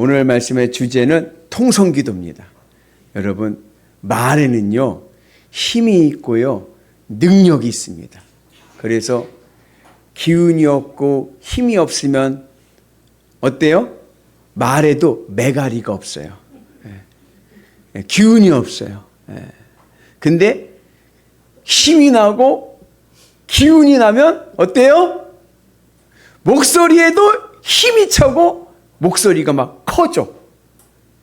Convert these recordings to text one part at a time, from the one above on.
오늘 말씀의 주제는 통성기도입니다. 여러분, 말에는요, 힘이 있고요, 능력이 있습니다. 그래서 기운이 없고 힘이 없으면 어때요? 말에도 매가리가 없어요. 기운이 없어요. 근데 힘이 나고 기운이 나면 어때요? 목소리에도 힘이 차고 목소리가 막 커져.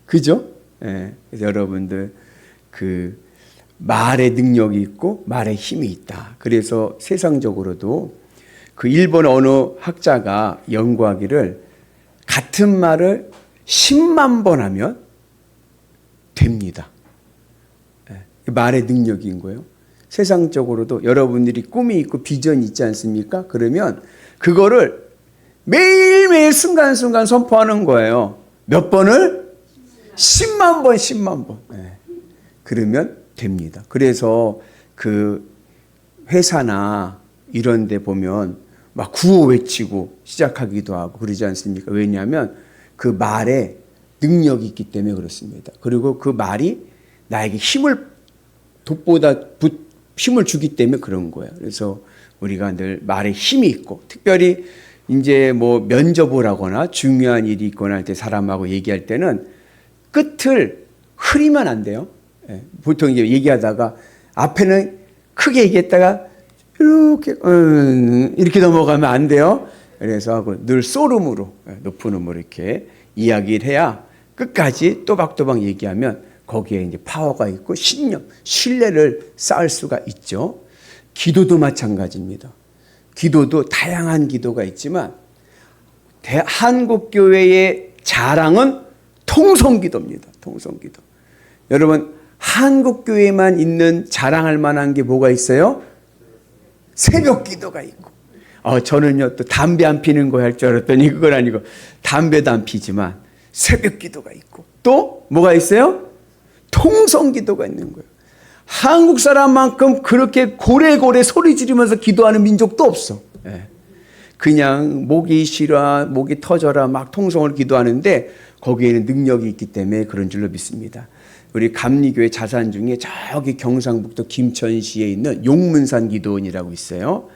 그죠? 그래서 여러분들 그 말에 능력이 있고 말에 힘이 있다. 그래서 세상적으로도 그 일본 어느 학자가 연구하기를 같은 말을 10만 번 하면 됩니다. 말의 능력인 거예요. 세상적으로도 여러분들이 꿈이 있고 비전이 있지 않습니까? 그러면 그거를 매일매일 순간순간 선포하는 거예요. 몇 번을? 10만 번, 10만 번. 그러면 됩니다. 그래서 그 회사나 이런 데 보면 막 구호 외치고 시작하기도 하고 그러지 않습니까? 왜냐하면 그 말에 능력이 있기 때문에 그렇습니다. 그리고 그 말이 나에게 힘을 힘을 주기 때문에 그런 거예요. 그래서 우리가 늘 말에 힘이 있고, 특별히 이제 뭐 면접을 하거나 중요한 일이 있거나 할 때 사람하고 얘기할 때는 끝을 흐리면 안 돼요. 보통 이제 얘기하다가 앞에는 크게 얘기했다가 이렇게 넘어가면 안 돼요. 그래서 늘 소름으로, 높은 음으로 이렇게 이야기를 해야 끝까지 또박또박 얘기하면 거기에 이제 파워가 있고 신뢰를 쌓을 수가 있죠. 기도도 마찬가지입니다. 기도도 다양한 기도가 있지만 한국교회의 자랑은 통성기도입니다. 통성기도. 여러분, 한국교회만 있는 자랑할 만한 게 뭐가 있어요? 새벽기도가 있고. 저는요 또 담배 안 피는 거 할 줄 알았더니 그건 아니고 담배도 안 피지만 새벽기도가 있고 또 뭐가 있어요? 통성기도가 있는 거예요. 한국 사람만큼 그렇게 고래고래 소리 지르면서 기도하는 민족도 없어. 그냥 목이 쉬라, 목이 터져라 막 통성으로 기도하는데 거기에는 능력이 있기 때문에 그런 줄로 믿습니다. 우리 감리교회 자산 중에 저기 경상북도 김천시에 있는 용문산 기도원이라고 있어요.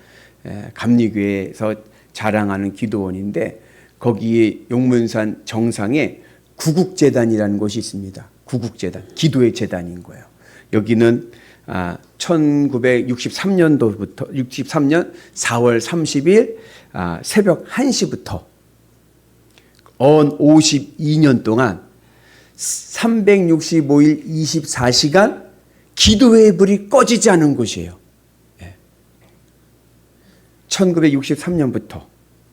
감리교회에서 자랑하는 기도원인데 거기에 용문산 정상에 구국재단이라는 곳이 있습니다. 구국재단, 기도의 재단인 거예요. 여기는 1963년도부터 63년 4월 30일 새벽 1시부터 언 52년 동안 365일 24시간 기도의 불이 꺼지지 않은 곳이에요. 1963년부터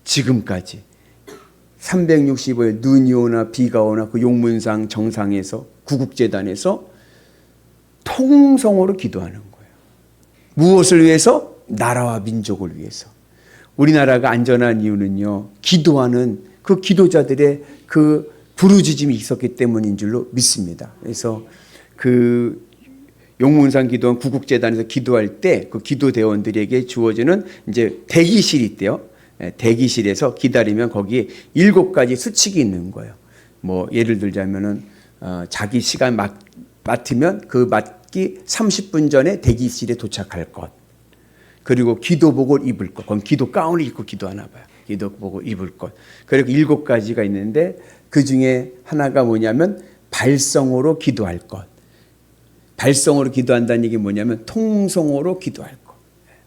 지금까지 365일 눈이 오나 비가 오나 그 용문산 정상에서 구국재단에서 통성으로 기도하는 거예요. 무엇을 위해서? 나라와 민족을 위해서. 우리나라가 안전한 이유는요, 기도하는 그 기도자들의 그 부르짖음이 있었기 때문인 줄로 믿습니다. 그래서 그 용문산 기도원 구국재단에서 기도할 때 그 기도대원들에게 주어지는 이제 대기실이 있대요. 대기실에서 기다리면 거기에 7가지 수칙이 있는 거예요. 뭐 예를 들자면은 자기 시간 맡으면 그 맞기 30분 전에 대기실에 도착할 것. 그리고 기도복을 입을 것. 그럼 기도 가운을 입고 기도하나 봐요. 기도복을 입을 것. 그리고 7가지가 있는데 그 중에 하나가 뭐냐면 발성으로 기도할 것. 발성으로 기도한다는 얘기 뭐냐면 통성으로 기도할 것.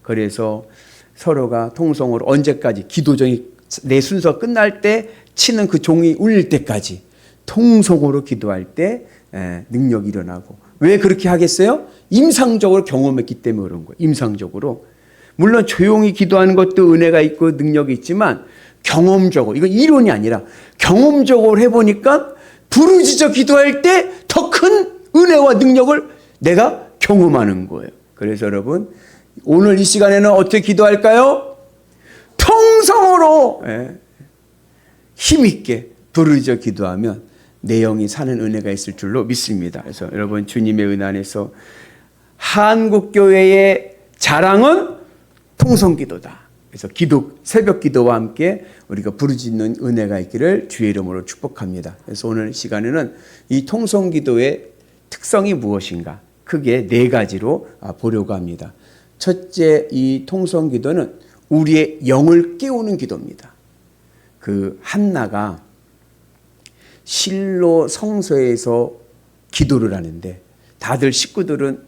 그래서 서로가 통성으로 언제까지 기도종이 내 순서 끝날 때 치는 그 종이 울릴 때까지 통성으로 기도할 때 능력이 일어나고. 왜 그렇게 하겠어요? 임상적으로 경험했기 때문에 그런 거예요. 임상적으로. 물론 조용히 기도하는 것도 은혜가 있고 능력이 있지만 경험적으로, 이건 이론이 아니라 경험적으로 해보니까 부르짖어 기도할 때 더 큰 은혜와 능력을 내가 경험하는 거예요. 그래서 여러분, 오늘 이 시간에는 어떻게 기도할까요? 통성으로 힘있게 부르짖어 기도하면 내 영이 사는 은혜가 있을 줄로 믿습니다. 그래서 여러분, 주님의 은혜 안에서 한국교회의 자랑은 통성기도다. 그래서 새벽 기도와 함께 우리가 부르짖는 은혜가 있기를 주의 이름으로 축복합니다. 그래서 오늘 시간에는 이 통성 기도의 특성이 무엇인가 크게 4가지로 보려고 합니다. 첫째, 이 통성 기도는 우리의 영을 깨우는 기도입니다. 그 한나가 실로 성소에서 기도를 하는데 다들 식구들은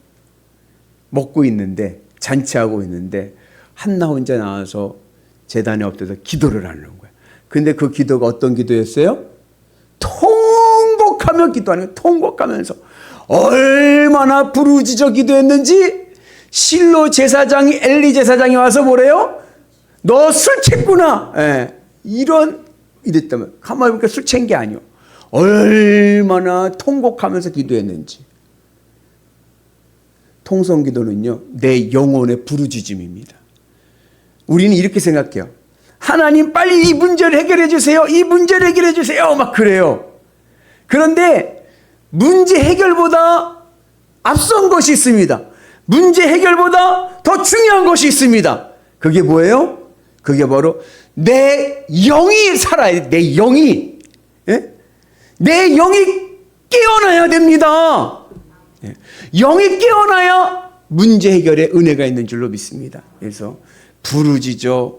먹고 있는데 잔치하고 있는데 한나 혼자 나와서 제단에 엎드려서 기도를 하는 거예요. 근데 그 기도가 어떤 기도였어요? 통곡하며 기도하는 거예요. 통곡하면서 얼마나 부르짖어 기도했는지 실로 제사장이 엘리 제사장이 와서 뭐래요? 너 술 챘구나. 예, 이랬다면 가만히 보니까 술 챈 게 아니요. 얼마나 통곡하면서 기도했는지. 통성 기도는요, 내 영혼의 부르짖음입니다. 우리는 이렇게 생각해요. 하나님 빨리 이 문제를 해결해 주세요. 이 문제를 해결해 주세요. 막 그래요. 그런데 문제 해결보다 앞선 것이 있습니다. 문제 해결보다 더 중요한 것이 있습니다. 그게 뭐예요? 그게 바로 내 영이 살아야 돼. 내 영이. 예? 내 영이 깨어나야 됩니다. 예. 영이 깨어나야 문제 해결에 은혜가 있는 줄로 믿습니다. 그래서 부르짖어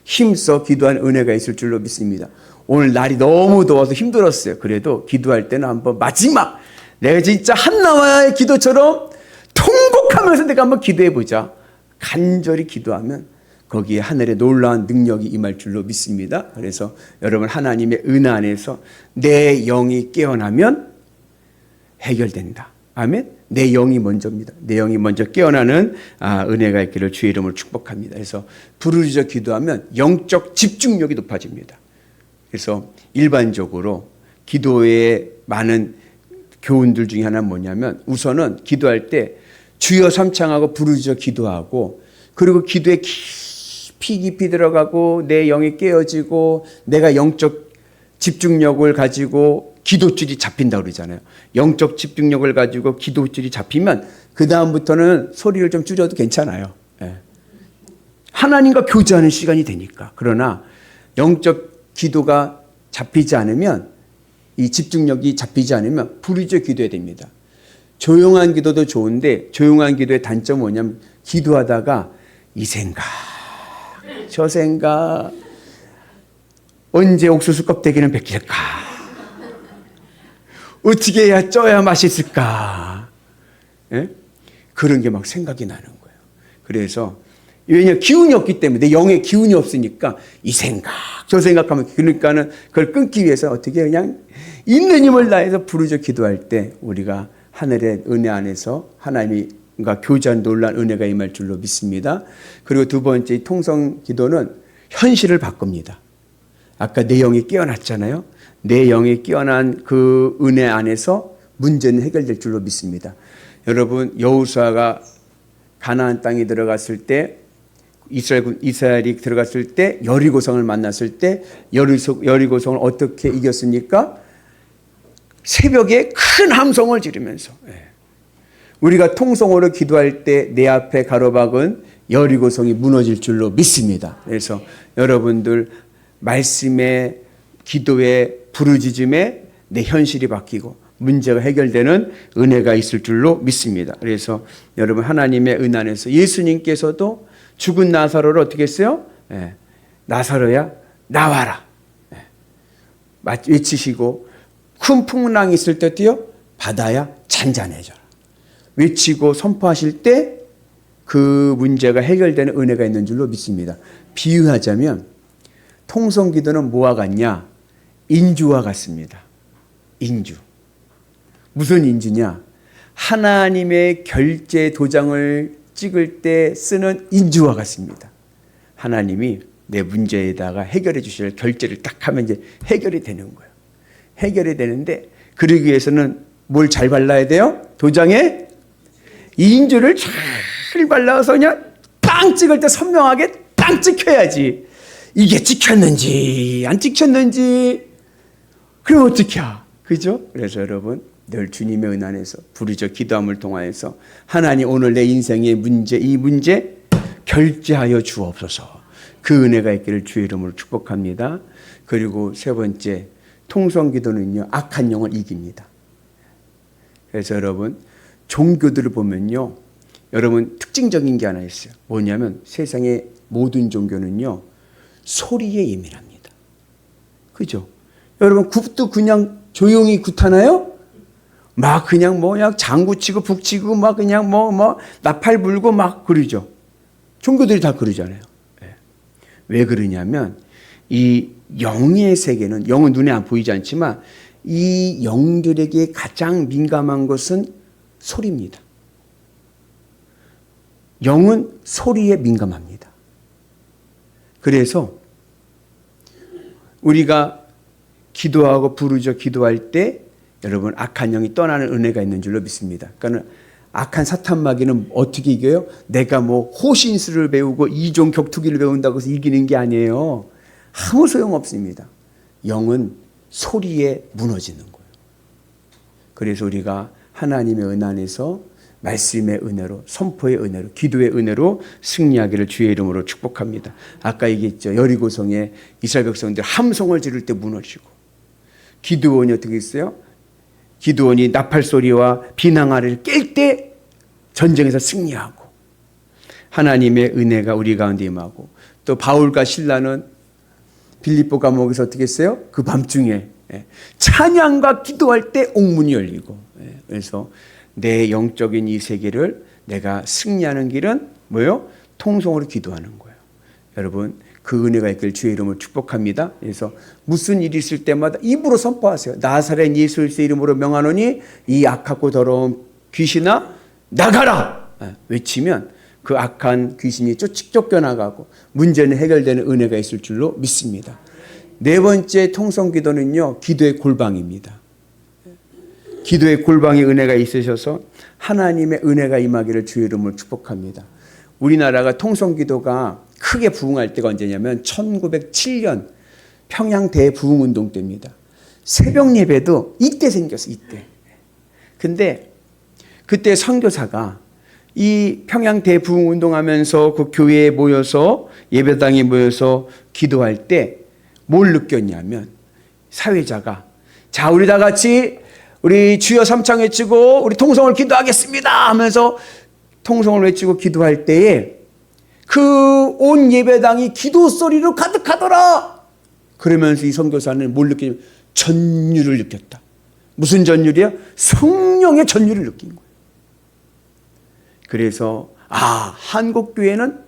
힘써 기도한 은혜가 있을 줄로 믿습니다. 오늘 날이 너무 더워서 힘들었어요. 그래도 기도할 때는 한번 마지막 내가 진짜 한나와의 기도처럼 통곡하면서 내가 한번 기도해 보자. 간절히 기도하면 거기에 하늘의 놀라운 능력이 임할 줄로 믿습니다. 그래서 여러분 하나님의 은혜 안에서 내 영이 깨어나면 해결된다. 아멘. 내 영이 먼저입니다. 내 영이 먼저 깨어나는 은혜가 있기를 주의 이름으로 축복합니다. 그래서 부르짖어 기도하면 영적 집중력이 높아집니다. 그래서 일반적으로 기도에 많은 교훈들 중에 하나는 뭐냐면 우선은 기도할 때 주여 삼창하고 부르짖어 기도하고 그리고 기도에 깊이 들어가고 내 영이 깨어지고 내가 영적 집중력을 가지고 기도줄이 잡힌다고 그러잖아요. 영적 집중력을 가지고 기도줄이 잡히면 그 다음부터는 소리를 좀 줄여도 괜찮아요. 예. 하나님과 교제하는 시간이 되니까. 그러나 영적 기도가 잡히지 않으면 이 집중력이 잡히지 않으면 부르짖어 기도해야 됩니다. 조용한 기도도 좋은데 조용한 기도의 단점은 뭐냐면 기도하다가 이 생각 저 생각 언제 옥수수 껍데기는 벗길까 어떻게 해야 쪄야 맛있을까 예? 그런 게 막 생각이 나는 거예요. 그래서 왜냐 기운이 없기 때문에 내 영에 기운이 없으니까 이 생각 저 생각하면 그러니까는 그걸 끊기 위해서 어떻게 그냥 있는 힘을 다해서 부르짖어 기도할 때 우리가 하늘의 은혜 안에서 하나님과 교제한 놀라운 은혜가 임할 줄로 믿습니다. 그리고 두 번째 통성 기도는 현실을 바꿉니다. 아까 내 영이 깨어났잖아요. 내 영이 깨어난 그 은혜 안에서 문제는 해결될 줄로 믿습니다. 여러분 여호수아가 가나안 땅에 들어갔을 때 이스라엘이 들어갔을 때 여리고성을 만났을 때 여리고성을 어떻게 이겼습니까? 새벽에 큰 함성을 지르면서 우리가 통성으로 기도할 때 내 앞에 가로막은 여리고성이 무너질 줄로 믿습니다. 그래서 여러분들 말씀에 기도에 부르짖음에 내 현실이 바뀌고 문제가 해결되는 은혜가 있을 줄로 믿습니다. 그래서 여러분 하나님의 은혜 안에서 예수님께서도 죽은 나사로를 어떻게 했어요? 나사로야 나와라 외치시고 큰 풍랑이 있을 때도요 바다야 잔잔해져라 외치고 선포하실 때 그 문제가 해결되는 은혜가 있는 줄로 믿습니다. 비유하자면 통성 기도는 뭐와 같냐? 인주와 같습니다. 인주. 무슨 인주냐? 하나님의 결제 도장을 찍을 때 쓰는 인주와 같습니다. 하나님이 내 문제에다가 해결해 주실 결제를 딱 하면 이제 해결이 되는 거예요. 해결이 되는데 그러기 위해서는 뭘 잘 발라야 돼요? 도장에 이 인주를 잘 발라서 그냥 빵 찍을 때 선명하게 빵 찍혀야지. 이게 찍혔는지 안 찍혔는지 그럼 어떻게 해? 그죠? 그래서 여러분 늘 주님의 은혜 안에서 부르짖어 기도함을 통하여서 하나님 오늘 내 인생의 문제 이 문제 결제하여 주옵소서. 그 은혜가 있기를 주의 이름으로 축복합니다. 그리고 세 번째, 통성기도는요, 악한 영을 이깁니다. 그래서 여러분, 종교들을 보면요, 여러분 특징적인 게 하나 있어요. 뭐냐면 세상의 모든 종교는요, 소리에 예민합니다. 그죠? 여러분, 굿도 그냥 조용히 굿하나요? 막 그냥 장구치고 북치고 막 그냥 나팔 불고 막 그러죠. 종교들이 다 그러잖아요. 왜 그러냐면 이 영의 세계는, 영은 눈에 안 보이지 않지만 이 영들에게 가장 민감한 것은 소리입니다. 영은 소리에 민감합니다. 그래서 우리가 기도하고 부르짖어 기도할 때 여러분 악한 영이 떠나는 은혜가 있는 줄로 믿습니다. 그러니까 악한 사탄 마귀는 어떻게 이겨요? 내가 호신술을 배우고 이종 격투기를 배운다고 해서 이기는 게 아니에요. 아무 소용없습니다. 영은 소리에 무너지는 거예요. 그래서 우리가 하나님의 은 안에서 말씀의 은혜로, 선포의 은혜로, 기도의 은혜로 승리하기를 주의 이름으로 축복합니다. 아까 얘기했죠. 여리고성에 이스라엘 백성들 함성을 지를 때 무너지고, 기드온이 어떻게 했어요? 기드온이 나팔 소리와 비낭아리를 깰 때 전쟁에서 승리하고, 하나님의 은혜가 우리 가운데 임하고, 또 바울과 실라는 빌립보 감옥에서 어떻게 했어요? 그 밤중에 찬양과 기도할 때 옥문이 열리고, 그래서 내 영적인 이 세계를 내가 승리하는 길은 뭐예요? 통성으로 기도하는 거예요. 여러분, 그 은혜가 있길 주의 이름으로 축복합니다. 그래서 무슨 일이 있을 때마다 입으로 선포하세요. 나사렛 예수 그리스도의 이름으로 명하노니 이 악하고 더러운 귀신아 나가라! 외치면 그 악한 귀신이 쫓겨나가고 문제는 해결되는 은혜가 있을 줄로 믿습니다. 네 번째 통성 기도는요, 기도의 골방입니다. 기도의 골방에 은혜가 있으셔서 하나님의 은혜가 임하기를 주의 이름으로 축복합니다. 우리나라가 통성 기도가 크게 부흥할 때가 언제냐면 1907년 평양 대부흥운동 때입니다. 새벽 예배도 이때 생겼어요. 이때. 근데 그때 선교사가 이 평양 대부흥운동 하면서 그 교회에 모여서 예배당에 모여서 기도할 때 뭘 느꼈냐면, 사회자가 자 우리 다 같이 우리 주여 삼창 외치고 우리 통성을 기도하겠습니다 하면서 통성을 외치고 기도할 때에 그 온 예배당이 기도 소리로 가득하더라. 그러면서 이 선교사는 뭘 느끼냐면 전율을 느꼈다. 무슨 전율이야? 성령의 전율을 느낀 거예요. 그래서 한국교회는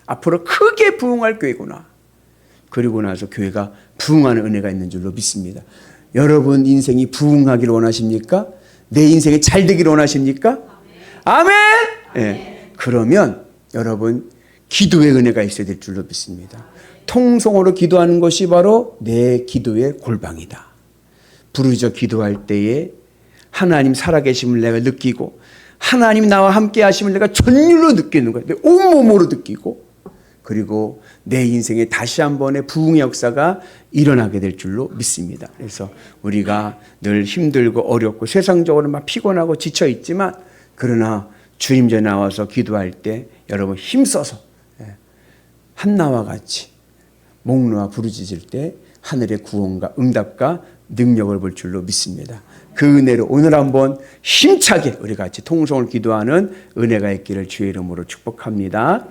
앞으로 크게 부흥할 교회구나. 그리고 나서 교회가 부흥하는 은혜가 있는 줄로 믿습니다. 여러분 인생이 부흥하기를 원하십니까? 내 인생이 잘 되기를 원하십니까? 아멘! 네. 그러면 여러분 기도의 은혜가 있어야 될 줄로 믿습니다. 통성으로 기도하는 것이 바로 내 기도의 골방이다. 부르짖어 기도할 때에 하나님 살아계심을 내가 느끼고, 하나님 나와 함께 하심을 내가 전율로 느끼는 거예요. 내 온몸으로 느끼고, 그리고 내 인생에 다시 한 번의 부흥의 역사가 일어나게 될 줄로 믿습니다. 그래서 우리가 늘 힘들고 어렵고 세상적으로 막 피곤하고 지쳐 있지만, 그러나 주님 전에 나와서 기도할 때 여러분 힘써서 한나와 같이 목 놓아 부르짖을 때 하늘의 구원과 응답과 능력을 볼 줄로 믿습니다. 그 은혜로 오늘 한번 힘차게 우리 같이 통성을 기도하는 은혜가 있기를 주의 이름으로 축복합니다.